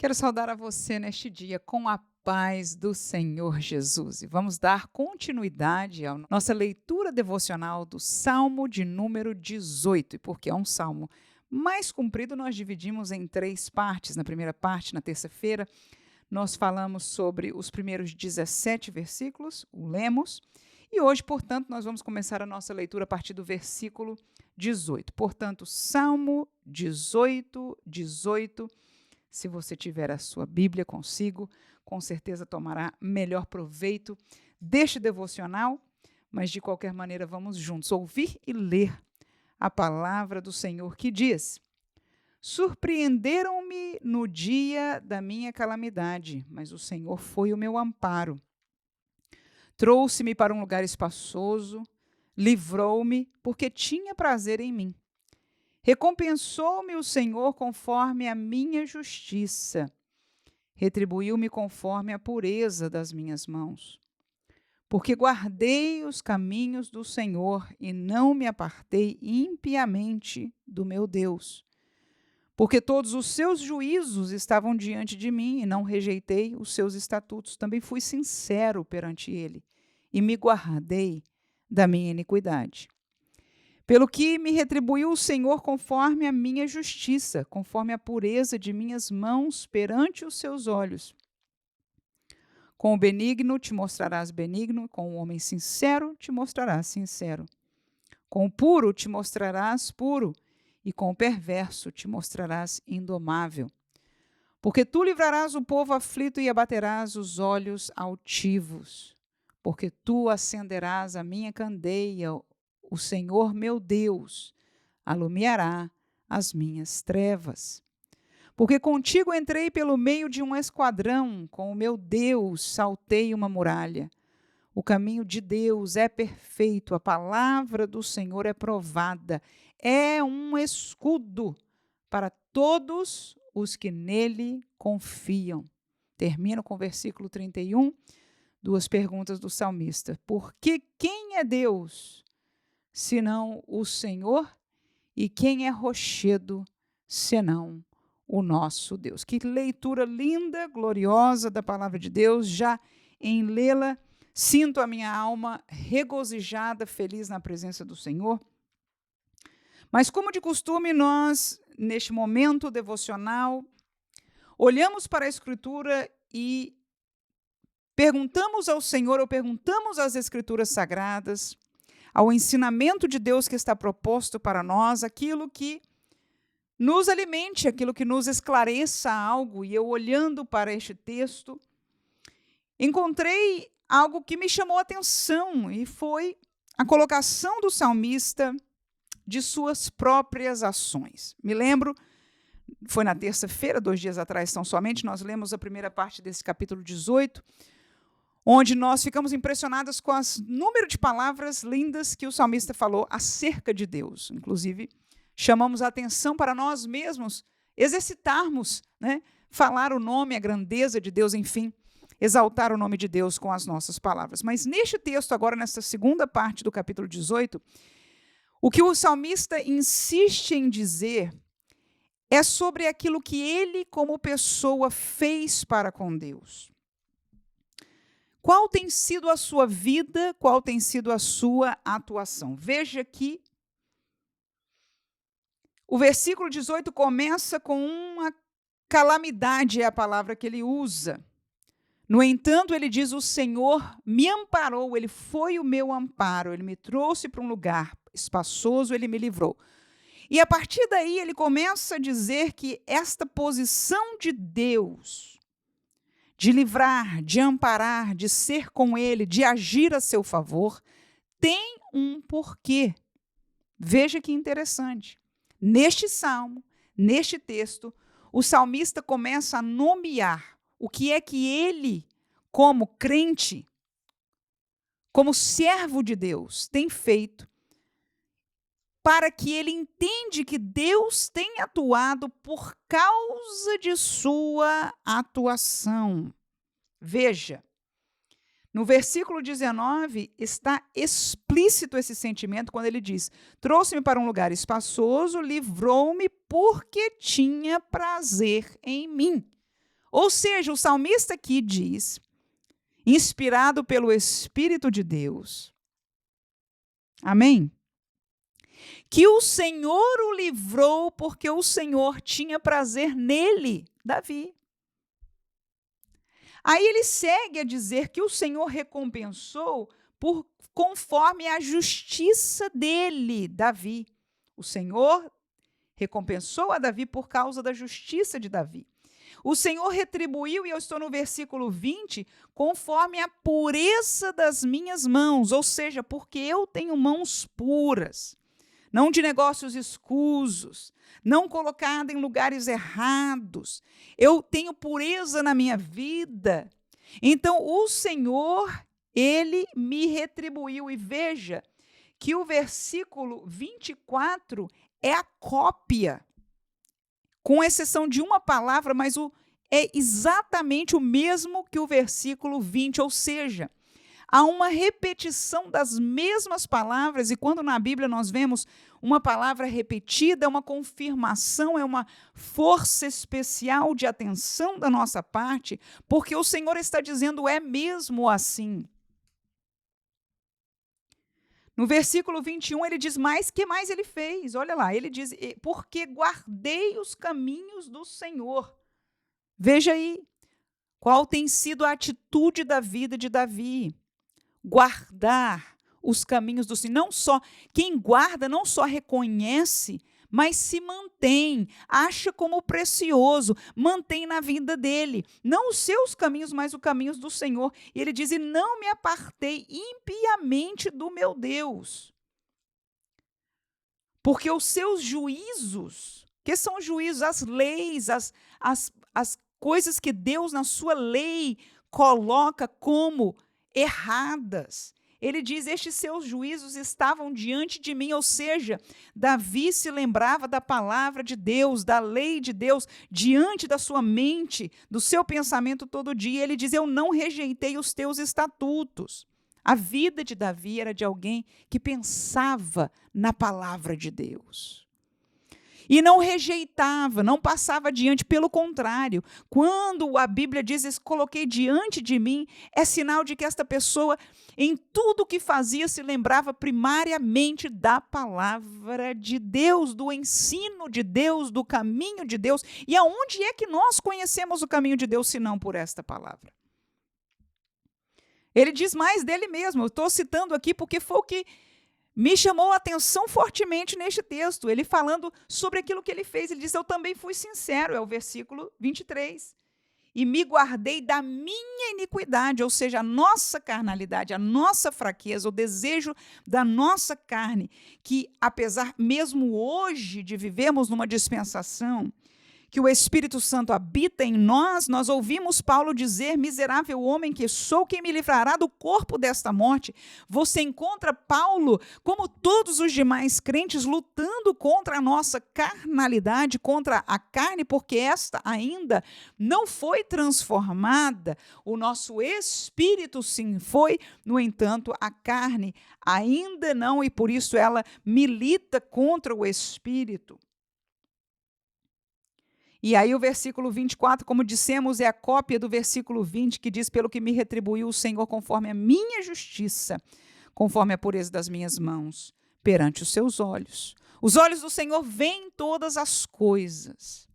Quero saudar a você neste dia com a paz do Senhor Jesus. E vamos dar continuidade à nossa leitura devocional do Salmo de número 18. E porque é um salmo mais comprido, nós dividimos em três partes. Na primeira parte, na terça-feira, nós falamos sobre os primeiros 17 versículos, o lemos. E hoje, portanto, nós vamos começar a nossa leitura a partir do versículo 18. Portanto, Salmo 18, 18. Se você tiver a sua Bíblia consigo, com certeza tomará melhor proveito deste devocional, mas de qualquer maneira vamos juntos ouvir e ler a palavra do Senhor que diz: Surpreenderam-me no dia da minha calamidade, mas o Senhor foi o meu amparo. Trouxe-me para um lugar espaçoso, livrou-me, porque tinha prazer em mim. Recompensou-me o Senhor conforme a minha justiça. Retribuiu-me conforme a pureza das minhas mãos. Porque guardei os caminhos do Senhor e não me apartei impiamente do meu Deus. Porque todos os seus juízos estavam diante de mim e não rejeitei os seus estatutos. Também fui sincero perante ele e me guardei da minha iniquidade. Pelo que me retribuiu o Senhor conforme a minha justiça, conforme a pureza de minhas mãos perante os seus olhos. Com o benigno te mostrarás benigno, com o homem sincero te mostrarás sincero. Com o puro te mostrarás puro, e com o perverso te mostrarás indomável. Porque tu livrarás o povo aflito e abaterás os olhos altivos. Porque tu acenderás a minha candeia, o Senhor meu Deus alumiará as minhas trevas. Porque contigo entrei pelo meio de um esquadrão, com o meu Deus saltei uma muralha. O caminho de Deus é perfeito, a palavra do Senhor é provada, é um escudo para todos os que nele confiam. Termino com o versículo 31, duas perguntas do salmista. Porque quem é Deus senão o Senhor, e quem é rochedo, senão o nosso Deus. Que leitura linda, gloriosa da palavra de Deus. Já em lê-la, sinto a minha alma regozijada, feliz na presença do Senhor. Mas como de costume, nós, neste momento devocional, olhamos para a Escritura e perguntamos ao Senhor, ou perguntamos às Escrituras Sagradas, ao ensinamento de Deus que está proposto para nós, aquilo que nos alimente, aquilo que nos esclareça algo. E eu, olhando para este texto, encontrei algo que me chamou a atenção, e foi a colocação do salmista de suas próprias ações. Me lembro, foi na terça-feira, 2 dias atrás tão somente, nós lemos a primeira parte desse capítulo 18, onde nós ficamos impressionados com o número de palavras lindas que o salmista falou acerca de Deus. Inclusive, chamamos a atenção para nós mesmos exercitarmos, falar o nome, a grandeza de Deus, enfim, exaltar o nome de Deus com as nossas palavras. Mas neste texto, agora nesta segunda parte do capítulo 18, o que o salmista insiste em dizer é sobre aquilo que ele, como pessoa, fez para com Deus. Qual tem sido a sua vida? Qual tem sido a sua atuação? Veja que o versículo 18 começa com uma calamidade, é a palavra que ele usa. No entanto, ele diz: o Senhor me amparou, ele foi o meu amparo, ele me trouxe para um lugar espaçoso, ele me livrou. E a partir daí ele começa a dizer que esta posição de Deus, de livrar, de amparar, de ser com ele, de agir a seu favor, tem um porquê. Veja que interessante. Neste salmo, neste texto, o salmista começa a nomear o que é que ele, como crente, como servo de Deus, tem feito para que ele entende que Deus tem atuado por causa de sua atuação. Veja, no versículo 19 está explícito esse sentimento quando ele diz: trouxe-me para um lugar espaçoso, livrou-me porque tinha prazer em mim. Ou seja, o salmista aqui diz, inspirado pelo Espírito de Deus, amém? Que o Senhor o livrou porque o Senhor tinha prazer nele, Davi. Aí ele segue a dizer que o Senhor recompensou conforme a justiça dele, Davi. O Senhor recompensou a Davi por causa da justiça de Davi. O Senhor retribuiu, e eu estou no versículo 20, conforme a pureza das minhas mãos, ou seja, porque eu tenho mãos puras, não de negócios escusos, não colocada em lugares errados. Eu tenho pureza na minha vida. Então, o Senhor, ele me retribuiu. E veja que o versículo 24 é a cópia, com exceção de uma palavra, mas é exatamente o mesmo que o versículo 20, ou seja, há uma repetição das mesmas palavras, e quando na Bíblia nós vemos uma palavra repetida, é uma confirmação, é uma força especial de atenção da nossa parte, porque o Senhor está dizendo, é mesmo assim. No versículo 21, ele diz mais, que mais ele fez? Olha lá, ele diz, porque guardei os caminhos do Senhor. Veja aí, qual tem sido a atitude da vida de Davi. Guardar os caminhos do Senhor. Não só, quem guarda não só reconhece, mas se mantém, acha como precioso, mantém na vida dele, não os seus caminhos, mas os caminhos do Senhor. E ele diz, e não me apartei impiamente do meu Deus. Porque os seus juízos, que são juízos, as leis, as coisas que Deus na sua lei coloca como erradas. Ele diz, estes seus juízos estavam diante de mim, ou seja, Davi se lembrava da palavra de Deus, da lei de Deus, diante da sua mente, do seu pensamento todo dia. Ele diz, eu não rejeitei os teus estatutos. A vida de Davi era de alguém que pensava na palavra de Deus. E não rejeitava, não passava adiante, pelo contrário. Quando a Bíblia diz, coloquei diante de mim, é sinal de que esta pessoa, em tudo que fazia, se lembrava primariamente da palavra de Deus, do ensino de Deus, do caminho de Deus. E aonde é que nós conhecemos o caminho de Deus, se não por esta palavra? Ele diz mais dele mesmo, eu estou citando aqui porque foi o que me chamou a atenção fortemente neste texto, ele falando sobre aquilo que ele fez. Ele diz, eu também fui sincero, é o versículo 23. E me guardei da minha iniquidade, ou seja, a nossa carnalidade, a nossa fraqueza, o desejo da nossa carne, que apesar mesmo hoje de vivermos numa dispensação, que o Espírito Santo habita em nós, nós ouvimos Paulo dizer, miserável homem que sou, quem me livrará do corpo desta morte? Você encontra Paulo, como todos os demais crentes, lutando contra a nossa carnalidade, contra a carne, porque esta ainda não foi transformada. O nosso espírito sim foi, no entanto, a carne ainda não, e por isso ela milita contra o espírito. E aí o versículo 24, como dissemos, é a cópia do versículo 20, que diz, pelo que me retribuiu o Senhor conforme a minha justiça, conforme a pureza das minhas mãos, perante os seus olhos. Os olhos do Senhor veem todas as coisas.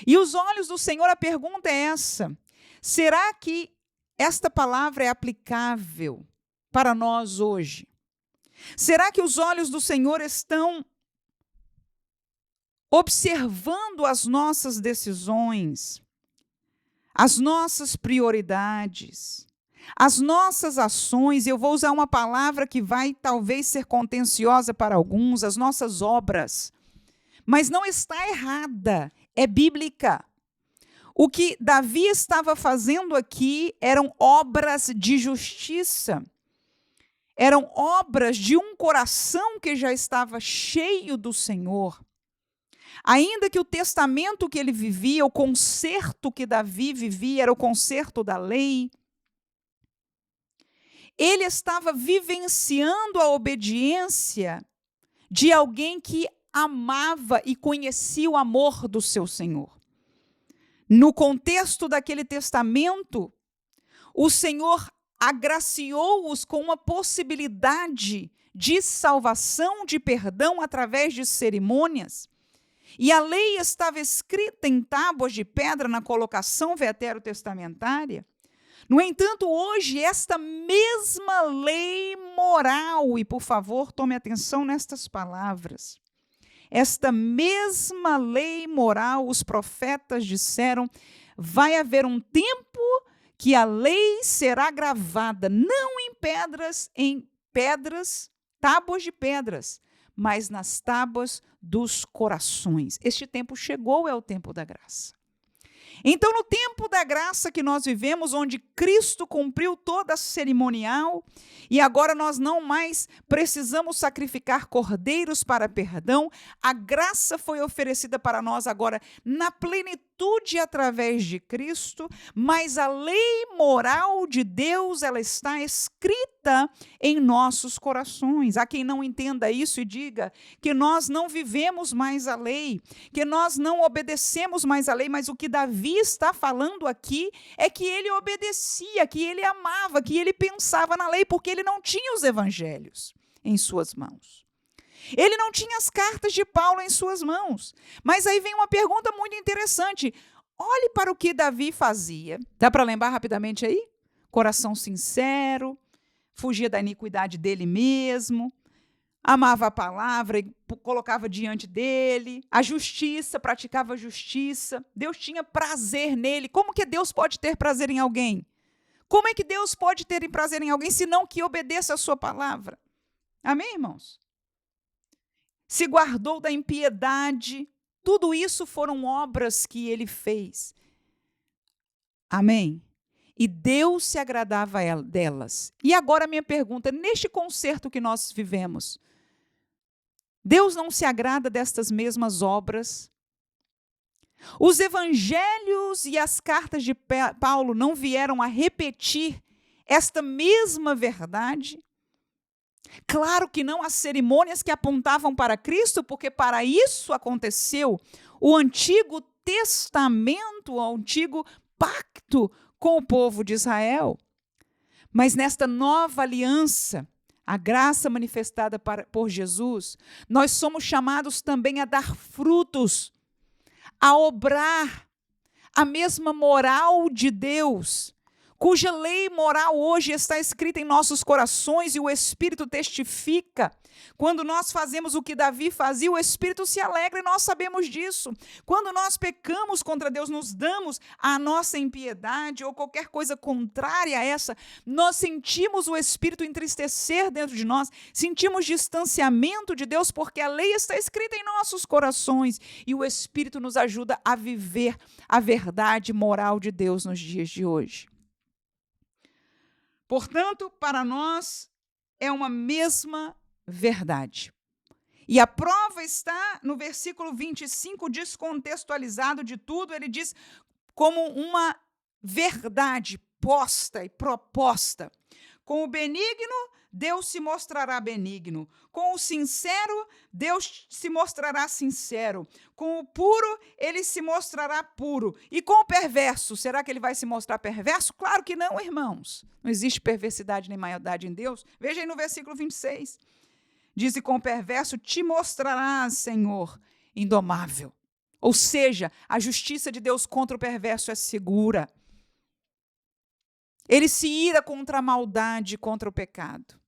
E os olhos do Senhor, a pergunta é essa, será que esta palavra é aplicável para nós hoje? Será que os olhos do Senhor estão observando as nossas decisões, as nossas prioridades, as nossas ações? Eu vou usar uma palavra que vai talvez ser contenciosa para alguns, as nossas obras, mas não está errada, é bíblica. O que Davi estava fazendo aqui eram obras de justiça, eram obras de um coração que já estava cheio do Senhor. Ainda que o testamento que ele vivia, o concerto que Davi vivia, era o concerto da lei, ele estava vivenciando a obediência de alguém que amava e conhecia o amor do seu Senhor. No contexto daquele testamento, o Senhor agraciou-os com uma possibilidade de salvação, de perdão através de cerimônias. E a lei estava escrita em tábuas de pedra na colocação veterotestamentária. No entanto, hoje, esta mesma lei moral, e por favor, tome atenção nestas palavras, esta mesma lei moral, os profetas disseram, vai haver um tempo que a lei será gravada, não em pedras, tábuas de pedras, mas nas tábuas dos corações. Este tempo chegou, é o tempo da graça. Então, no tempo da graça que nós vivemos, onde Cristo cumpriu toda a cerimonial, e agora nós não mais precisamos sacrificar cordeiros para perdão, a graça foi oferecida para nós agora na plenitude através de Cristo, mas a lei moral de Deus, ela está escrita em nossos corações. Há quem não entenda isso e diga que nós não vivemos mais a lei, que nós não obedecemos mais a lei, mas o que Davi está falando aqui é que ele obedecia, que ele amava, que ele pensava na lei, porque ele não tinha os evangelhos em suas mãos. Ele não tinha as cartas de Paulo em suas mãos. Mas aí vem uma pergunta muito interessante. Olhe para o que Davi fazia. Dá para lembrar rapidamente aí? Coração sincero, fugia da iniquidade dele mesmo, amava a palavra e colocava diante dele, a justiça, praticava a justiça. Deus tinha prazer nele. Como que Deus pode ter prazer em alguém? Como é que Deus pode ter prazer em alguém, senão que obedeça a sua palavra? Amém, irmãos? Se guardou da impiedade, tudo isso foram obras que ele fez. Amém? E Deus se agradava delas. E agora a minha pergunta, neste concerto que nós vivemos, Deus não se agrada destas mesmas obras? Os evangelhos e as cartas de Paulo não vieram a repetir esta mesma verdade? Claro que não as cerimônias que apontavam para Cristo, porque para isso aconteceu o Antigo Testamento, o Antigo Pacto com o povo de Israel. Mas nesta nova aliança, a graça manifestada por Jesus, nós somos chamados também a dar frutos, a obrar a mesma moral de Deus, cuja lei moral hoje está escrita em nossos corações e o Espírito testifica. Quando nós fazemos o que Davi fazia, o Espírito se alegra e nós sabemos disso. Quando nós pecamos contra Deus, nos damos à nossa impiedade ou qualquer coisa contrária a essa, nós sentimos o Espírito entristecer dentro de nós, sentimos distanciamento de Deus, porque a lei está escrita em nossos corações e o Espírito nos ajuda a viver a verdade moral de Deus nos dias de hoje. Portanto, para nós é uma mesma verdade. E a prova está no versículo 25, descontextualizado de tudo, ele diz como uma verdade posta e proposta. Com o benigno, Deus se mostrará benigno. Com o sincero, Deus se mostrará sincero. Com o puro, ele se mostrará puro. E com o perverso, será que ele vai se mostrar perverso? Claro que não, irmãos. Não existe perversidade nem maldade em Deus. Veja aí no versículo 26. Diz: e com o perverso te mostrarás, Senhor, indomável. Ou seja, a justiça de Deus contra o perverso é segura. Ele se ira contra a maldade, contra o pecado.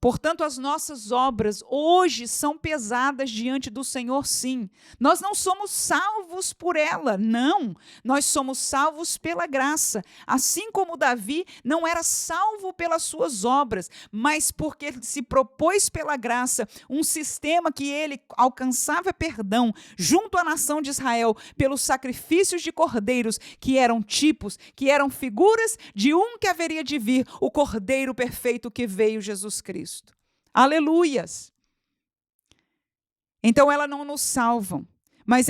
Portanto, as nossas obras hoje são pesadas diante do Senhor, sim. Nós não somos salvos por ela, não. Nós somos salvos pela graça. Assim como Davi não era salvo pelas suas obras, mas porque ele se propôs pela graça um sistema que ele alcançava perdão junto à nação de Israel pelos sacrifícios de cordeiros, que eram tipos, que eram figuras de um que haveria de vir, o Cordeiro perfeito que veio, Jesus Cristo. Aleluias! Então elas não nos salvam, mas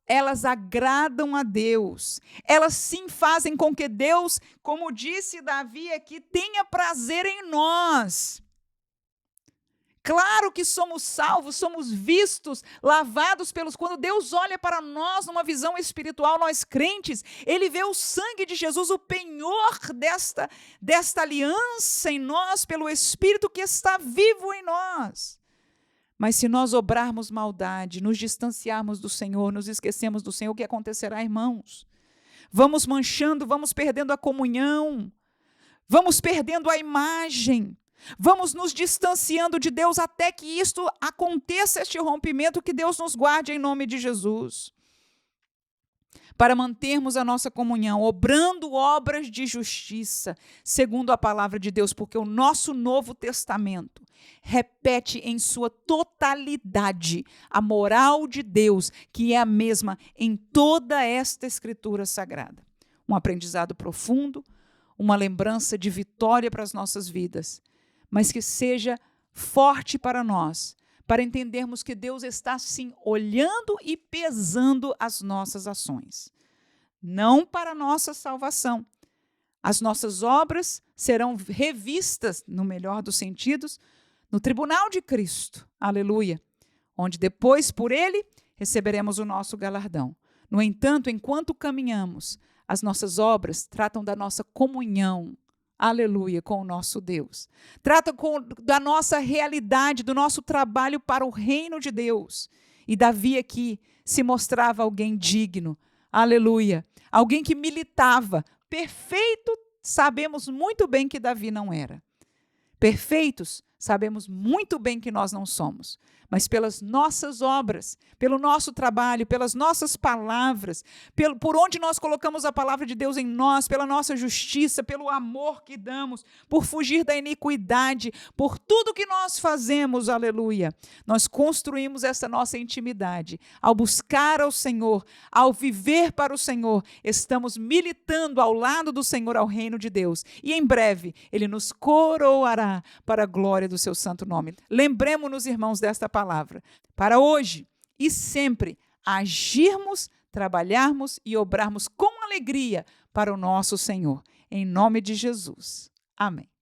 elas agradam a Deus. Elas sim fazem com que Deus, como disse Davi aqui, tenha prazer em nós. Claro que somos salvos, somos vistos, lavados pelos... Quando Deus olha para nós numa visão espiritual, nós crentes, Ele vê o sangue de Jesus, o penhor desta aliança em nós, pelo Espírito que está vivo em nós. Mas se nós obrarmos maldade, nos distanciarmos do Senhor, nos esquecemos do Senhor, o que acontecerá, irmãos? Vamos manchando, vamos perdendo a comunhão, vamos perdendo a imagem, vamos nos distanciando de Deus até que isto aconteça, este rompimento, que Deus nos guarde em nome de Jesus. Para mantermos a nossa comunhão, obrando obras de justiça, segundo a palavra de Deus, porque o nosso Novo Testamento repete em sua totalidade a moral de Deus, que é a mesma em toda esta Escritura Sagrada. Um aprendizado profundo, uma lembrança de vitória para as nossas vidas, mas que seja forte para nós, para entendermos que Deus está, sim, olhando e pesando as nossas ações. Não para a nossa salvação. As nossas obras serão revistas, no melhor dos sentidos, no tribunal de Cristo, aleluia, onde depois, por Ele, receberemos o nosso galardão. No entanto, enquanto caminhamos, as nossas obras tratam da nossa comunhão, aleluia, com o nosso Deus. Trata da nossa realidade, do nosso trabalho para o reino de Deus. E Davi aqui se mostrava alguém digno, aleluia, alguém que militava. Perfeito, sabemos muito bem que Davi não era. Perfeitos, sabemos muito bem que nós não somos. Mas pelas nossas obras, pelo nosso trabalho, pelas nossas palavras, por onde nós colocamos a palavra de Deus em nós, pela nossa justiça, pelo amor que damos, por fugir da iniquidade, por tudo que nós fazemos, aleluia, nós construímos essa nossa intimidade. Ao buscar ao Senhor, ao viver para o Senhor, estamos militando ao lado do Senhor ao reino de Deus. E em breve, Ele nos coroará para a glória do seu santo nome. Lembremos-nos, irmãos, desta palavra, para hoje e sempre agirmos, trabalharmos e obrarmos com alegria para o nosso Senhor. Em nome de Jesus. Amém.